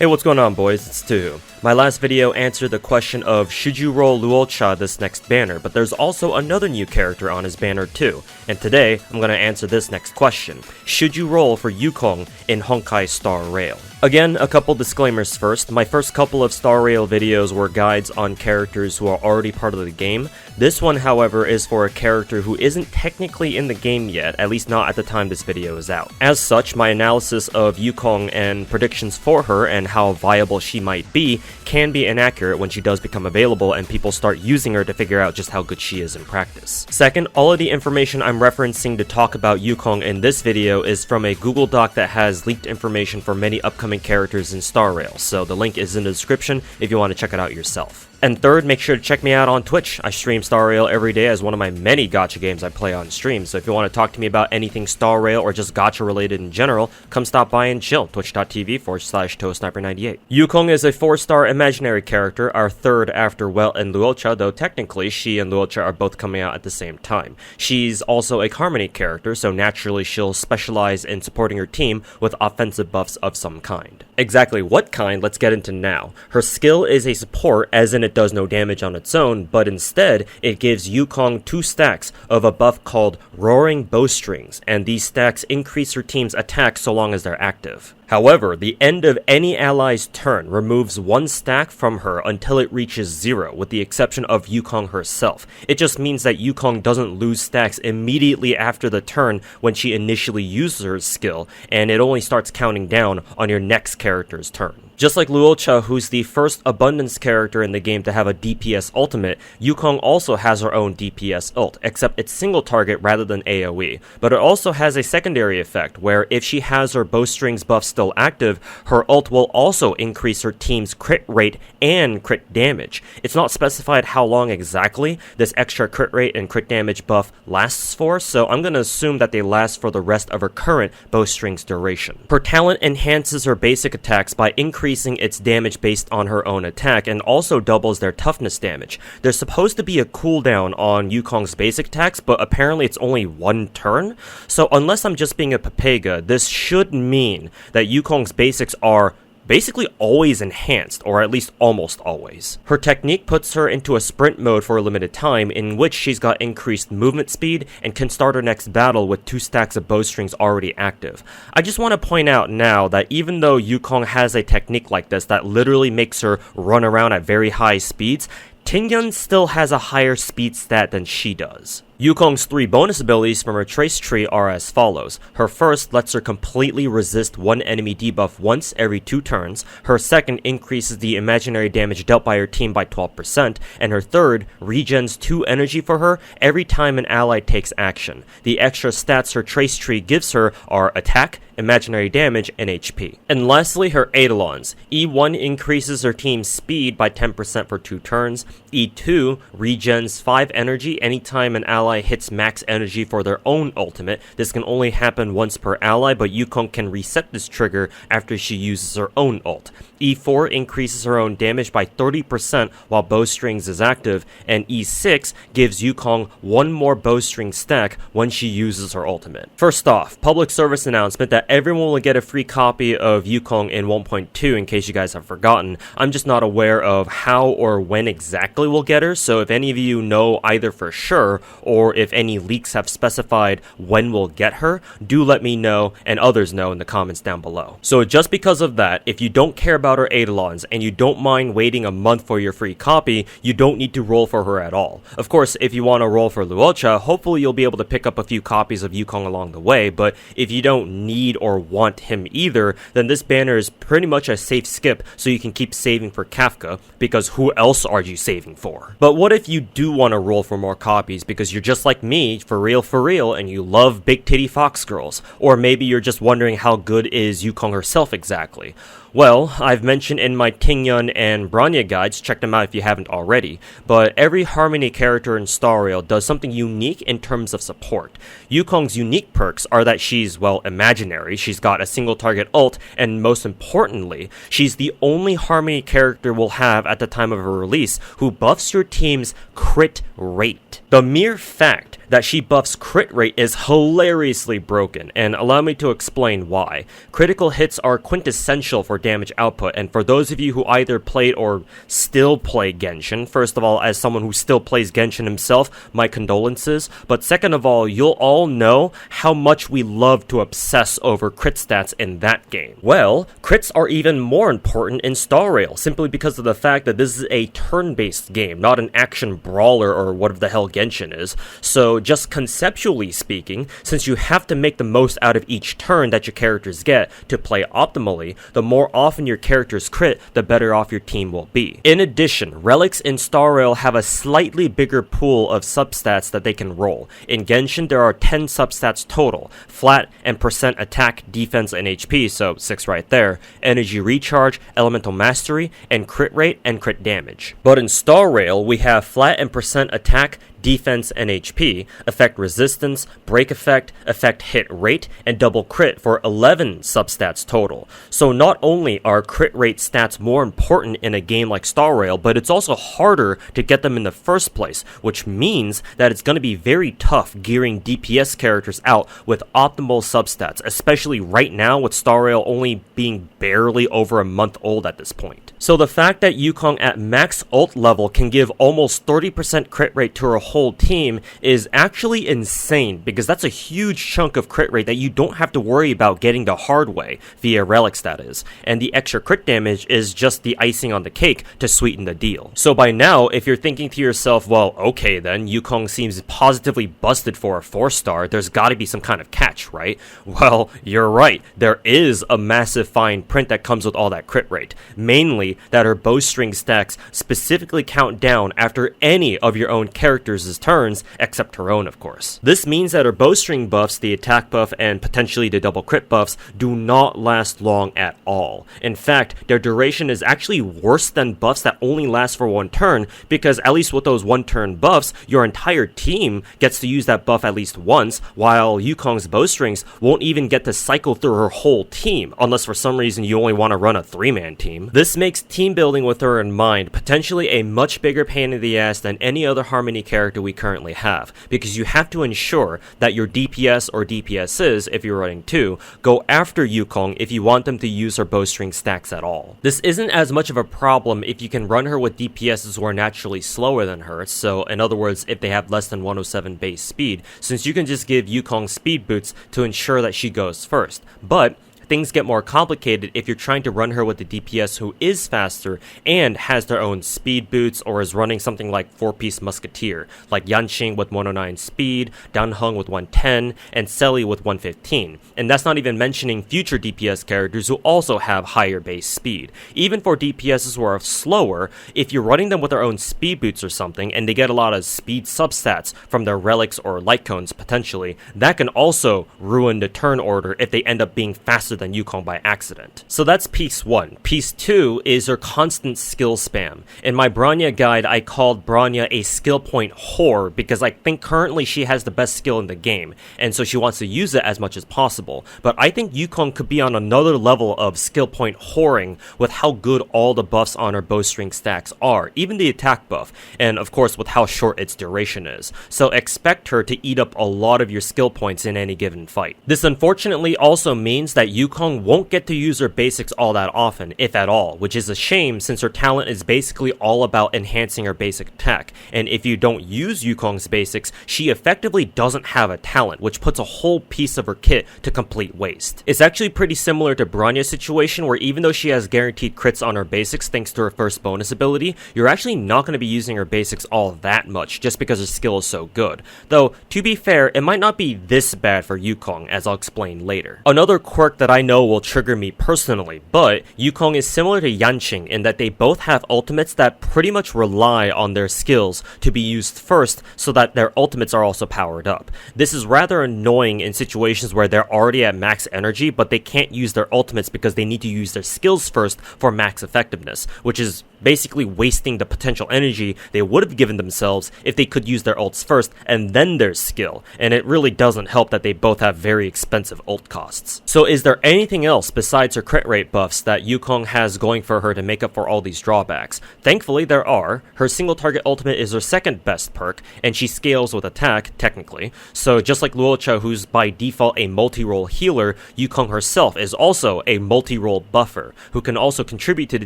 Hey, what's going on, boys? It's Tuhu. My last video answered the question of should you roll Luolcha this next banner, but there's also another new character on his banner too, and today I'm going to answer this next question. Should you roll for Yukong in Honkai Star Rail? Again, a couple disclaimers first. My first couple of Star Rail videos were guides on characters who are already part of the game. This one, however, is for a character who isn't technically in the game yet, at least not at the time this video is out. As such, my analysis of Yukong and predictions for her and how viable she might be can be inaccurate when she does become available and people start using her to figure out just how good she is in practice. Second, all of the information I'm referencing to talk about Yukong in this video is from a Google Doc that has leaked information for many upcoming characters in Star Rail, so the link is in the description if you want to check it out yourself. And third, make sure to check me out on Twitch. I stream Star Rail every day as one of my many gacha games I play on stream, so if you want to talk to me about anything Star Rail or just gacha related in general, come stop by and chill. Twitch.tv/ToeSniper98. Yukong is a 4-star imaginary character, our third after Welt and Luolcha, though technically she and Luolcha are both coming out at the same time. She's also a Harmony character, so naturally she'll specialize in supporting her team with offensive buffs of some kind. Exactly what kind, let's get into now. Her skill is a support, as in it does no damage on its own, but instead it gives Yukong 2 stacks of a buff called Roaring Bowstrings, and these stacks increase her team's attack so long as they're active. However, the end of any ally's turn removes 1 stack from her until it reaches 0, with the exception of Yukong herself. It just means that Yukong doesn't lose stacks immediately after the turn when she initially uses her skill, and it only starts counting down on your next character's turn. Just like Luolcha, who's the first Abundance character in the game to have a DPS ultimate, Yukong also has her own DPS ult, except it's single target rather than AoE. But it also has a secondary effect, where if she has her bowstrings buff still active, her ult will also increase her team's crit rate and crit damage. It's not specified how long exactly this extra crit rate and crit damage buff lasts for, so I'm going to assume that they last for the rest of her current bowstrings duration. Her talent enhances her basic attacks by increasing its damage based on her own attack, and also doubles their toughness damage. There's supposed to be a cooldown on Yukong's basic attacks, but apparently it's only 1 turn, so unless I'm just being a papega, this should mean that Yukong's basics are basically always enhanced, or at least almost always. Her technique puts her into a sprint mode for a limited time, in which she's got increased movement speed and can start her next battle with 2 stacks of bowstrings already active. I just want to point out now that even though Yukong has a technique like this that literally makes her run around at very high speeds, Tingyun still has a higher speed stat than she does. Yukong's 3 bonus abilities from her trace tree are as follows. Her first lets her completely resist one enemy debuff once every 2 turns, her second increases the imaginary damage dealt by her team by 12%, and her third regens 2 energy for her every time an ally takes action. The extra stats her trace tree gives her are attack, imaginary damage, and HP. And lastly, her Eidolons. E1 increases her team's speed by 10% for 2 turns, E2 regens 5 energy anytime an ally hits max energy for their own ultimate. This can only happen once per ally, but Yukong can reset this trigger after she uses her own ult. E4 increases her own damage by 30% while bowstrings is active, and E6 gives Yukong 1 more bowstring stack when she uses her ultimate. First off, public service announcement that everyone will get a free copy of Yukong in 1.2 in case you guys have forgotten. I'm just not aware of how or when exactly we'll get her, so if any of you know either for sure or if any leaks have specified when we'll get her, do let me know and others know in the comments down below. So just because of that, if you don't care about her Eidolons and you don't mind waiting a month for your free copy, you don't need to roll for her at all. Of course, if you want to roll for Luolcha, hopefully you'll be able to pick up a few copies of Yukong along the way, but if you don't need or want him either, then this banner is pretty much a safe skip so you can keep saving for Kafka, because who else are you saving for? But what if you do want to roll for more copies because you're just like me, for real, and you love big titty fox girls? Or maybe you're just wondering how good is Yukong herself exactly? Well, I've mentioned in my Tingyun and Bronya guides, check them out if you haven't already, but every Harmony character in Star Rail does something unique in terms of support. Yukong's unique perks are that she's, well, imaginary, she's got a single target ult, and most importantly, she's the only Harmony character we'll have at the time of her release who buffs your team's crit rate. The mere fact that she buffs crit rate is hilariously broken, and allow me to explain why. Critical hits are quintessential for damage output. And for those of you who either played or still play Genshin, first of all, as someone who still plays Genshin himself, my condolences. But second of all, you'll all know how much we love to obsess over crit stats in that game. Well, crits are even more important in Star Rail, simply because of the fact that this is a turn-based game, not an action brawler or whatever the hell Genshin is. So just conceptually speaking, since you have to make the most out of each turn that your characters get to play optimally, the more often your characters crit, the better off your team will be. In addition, relics in Star Rail have a slightly bigger pool of substats that they can roll. In Genshin, there are 10 substats total: flat and percent attack, defense, and HP, so 6 right there, energy recharge, elemental mastery, and crit rate and crit damage. But in Star Rail, we have flat and percent attack, defense, and HP, effect resistance, break effect, effect hit rate, and double crit for 11 substats total. So not only are crit rate stats more important in a game like Star Rail, but it's also harder to get them in the first place, which means that it's going to be very tough gearing DPS characters out with optimal substats, especially right now with Star Rail only being barely over a month old at this point. So the fact that Yukong at max ult level can give almost 30% crit rate to her whole team is actually insane, because that's a huge chunk of crit rate that you don't have to worry about getting the hard way, via relics that is, and the extra crit damage is just the icing on the cake to sweeten the deal. So by now, if you're thinking to yourself, well, okay then, Yukong seems positively busted for a 4-star, there's gotta be some kind of catch, right? Well, you're right, there is a massive fine print that comes with all that crit rate, mainly that her bowstring stacks specifically count down after any of your own characters' turns, except her own, of course. This means that her bowstring buffs, the attack buff, and potentially the double crit buffs, do not last long at all. In fact, their duration is actually worse than buffs that only last for one turn, because at least with those one-turn buffs, your entire team gets to use that buff at least once, while Yukong's bowstrings won't even get to cycle through her whole team, unless for some reason you only want to run a 3-man team. This makes team building with her in mind potentially a much bigger pain in the ass than any other Harmony character we currently have, because you have to ensure that your DPS or DPSs, if you're running 2, go after Yukong if you want them to use her bowstring stacks at all. This isn't as much of a problem if you can run her with DPSs who are naturally slower than her, so in other words, if they have less than 107 base speed, since you can just give Yukong speed boots to ensure that she goes first. But things get more complicated if you're trying to run her with the DPS who is faster and has their own speed boots, or is running something like 4-piece musketeer, like Yanqing with 109 speed, Danheng with 110, and Selly with 115. And that's not even mentioning future DPS characters who also have higher base speed. Even for DPSs who are slower, if you're running them with their own speed boots or something, and they get a lot of speed substats from their relics or light cones potentially, that can also ruin the turn order if they end up being faster than Yukong by accident. So that's piece 1. Piece 2 is her constant skill spam. In my Bronya guide, I called Bronya a skill point whore because I think currently she has the best skill in the game, and so she wants to use it as much as possible. But I think Yukong could be on another level of skill point whoring with how good all the buffs on her bowstring stacks are, even the attack buff, and of course with how short its duration is. So expect her to eat up a lot of your skill points in any given fight. This unfortunately also means that Yukong won't get to use her basics all that often, if at all, which is a shame since her talent is basically all about enhancing her basic attack, and if you don't use Yukong's basics, she effectively doesn't have a talent, which puts a whole piece of her kit to complete waste. It's actually pretty similar to Bronya's situation, where even though she has guaranteed crits on her basics thanks to her first bonus ability, you're actually not going to be using her basics all that much, just because her skill is so good. Though, to be fair, it might not be this bad for Yukong, as I'll explain later. Another quirk that I know will trigger me personally, but Yukong is similar to Yanqing in that they both have ultimates that pretty much rely on their skills to be used first so that their ultimates are also powered up. This is rather annoying in situations where they're already at max energy, but they can't use their ultimates because they need to use their skills first for max effectiveness, which is basically wasting the potential energy they would have given themselves if they could use their ults first and then their skill, and it really doesn't help that they both have very expensive ult costs. So is there anything else besides her crit rate buffs that Yukong has going for her to make up for all these drawbacks? Thankfully, there are. Her single target ultimate is her second best perk, and she scales with attack, technically. So just like Luocha, who's by default a multi-role healer, Yukong herself is also a multi-role buffer, who can also contribute to the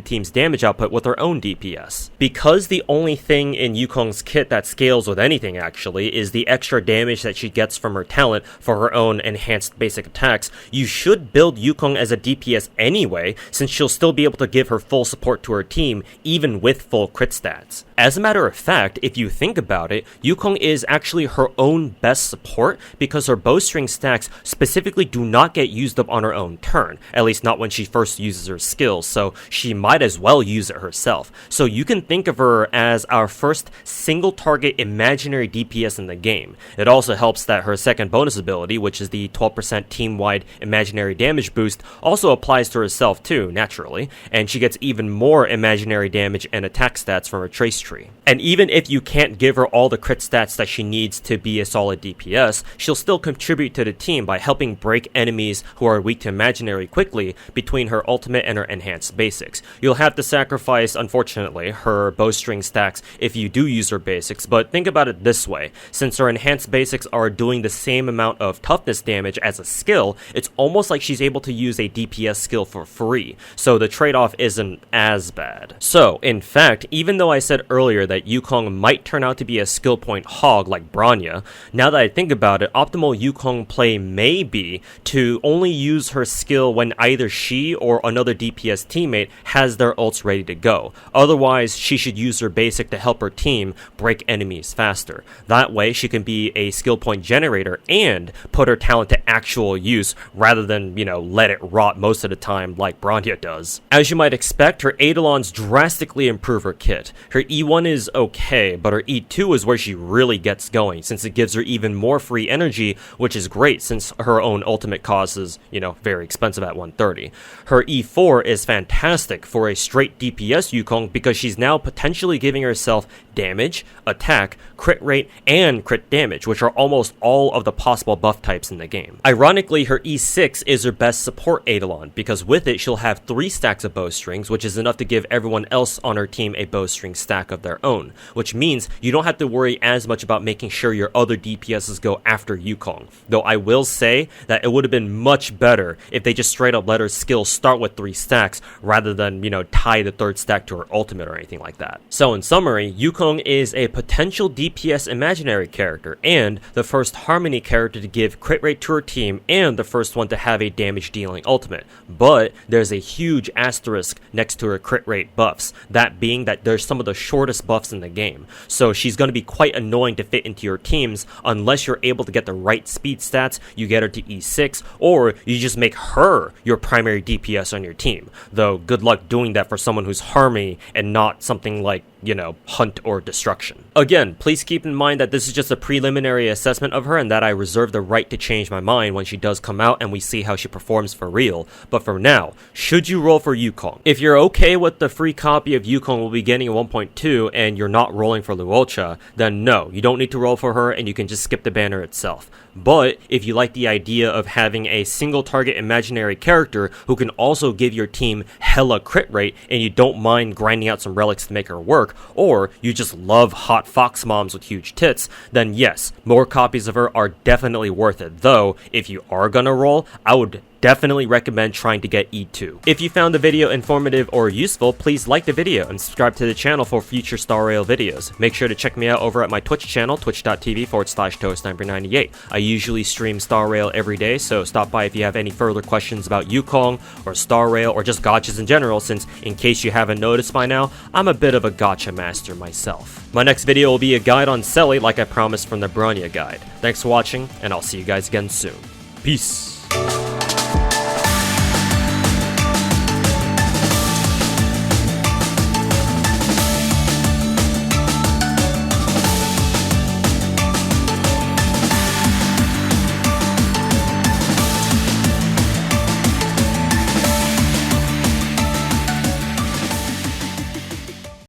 team's damage output with her own DPS. Because the only thing in Yukong's kit that scales with anything, actually, is the extra damage that she gets from her talent for her own enhanced basic attacks, you should build Yukong as a DPS anyway, since she'll still be able to give her full support to her team, even with full crit stats. As a matter of fact, if you think about it, Yukong is actually her own best support because her bowstring stacks specifically do not get used up on her own turn, at least not when she first uses her skills, so she might as well use it herself. So you can think of her as our first single target imaginary DPS in the game. It also helps that her second bonus ability, which is the 12% team-wide imaginary damage boost, also applies to herself too, naturally, and she gets even more imaginary damage and attack stats from her trace tree. And even if you can't give her all the crit stats that she needs to be a solid DPS, she'll still contribute to the team by helping break enemies who are weak to imaginary quickly between her ultimate and her enhanced basics. You'll have to sacrifice, unfortunately, her bowstring stacks if you do use her basics, but think about it this way. Since her enhanced basics are doing the same amount of toughness damage as a skill, it's almost like she's able to use a DPS skill for free, so the trade-off isn't as bad. So, in fact, even though I said earlier that Yukong might turn out to be a skill point hog like Bronya, now that I think about it, optimal Yukong play may be to only use her skill when either she or another DPS teammate has their ults ready to go. Otherwise, she should use her basic to help her team break enemies faster. That way, she can be a skill point generator and put her talent to actual use rather than, let it rot most of the time like Bronya does. As you might expect, her Eidolons drastically improve her kit. Her E1 is okay, but her E2 is where she really gets going, since it gives her even more free energy, which is great since her own ultimate cost is, very expensive at 130. Her E4 is fantastic for a straight DPS Yukong because she's now potentially giving herself damage, attack, crit rate, and crit damage, which are almost all of the possible buff types in the game. Ironically, her E6 is her best support Eidolon, because with it she'll have 3 stacks of bowstrings, which is enough to give everyone else on her team a bowstring stack of their own, which means you don't have to worry as much about making sure your other DPSs go after Yukong. Though I will say that it would have been much better if they just straight up let her skill start with 3 stacks rather than, tie the 3rd stack to her ultimate or anything like that. So in summary, Yukong is a potential DPS imaginary character and the first Harmony character to give crit rate to her team and the first one to have a damage dealing ultimate. But there's a huge asterisk next to her crit rate buffs, that being that there's some of the shortest buffs in the game. So she's going to be quite annoying to fit into your teams unless you're able to get the right speed stats, you get her to E6, or you just make her your primary DPS on your team. Though good luck doing that for someone who's Harmony and not something like, Hunt or Destruction. Again, please keep in mind that this is just a preliminary assessment of her and that I reserve the right to change my mind when she does come out and we see how she performs for real. But for now, should you roll for Yukong? If you're okay with the free copy of Yukong we'll be getting in 1.2 and you're not rolling for Luocha, then no, you don't need to roll for her and you can just skip the banner itself. But if you like the idea of having a single target imaginary character who can also give your team hella crit rate and you don't mind grinding out some relics to make her work, or you just love hot fox moms with huge tits, then yes, more copies of her are definitely worth it. Though, if you are gonna roll, I would definitely recommend trying to get E2. If you found the video informative or useful, please like the video and subscribe to the channel for future Star Rail videos. Make sure to check me out over at my Twitch channel, twitch.tv/ToastSniper98. I usually stream Star Rail every day, so stop by if you have any further questions about Yukong or Star Rail or just gachas in general, since in case you haven't noticed by now, I'm a bit of a gacha master myself. My next video will be a guide on Selly like I promised from the Bronya guide. Thanks for watching, and I'll see you guys again soon. Peace!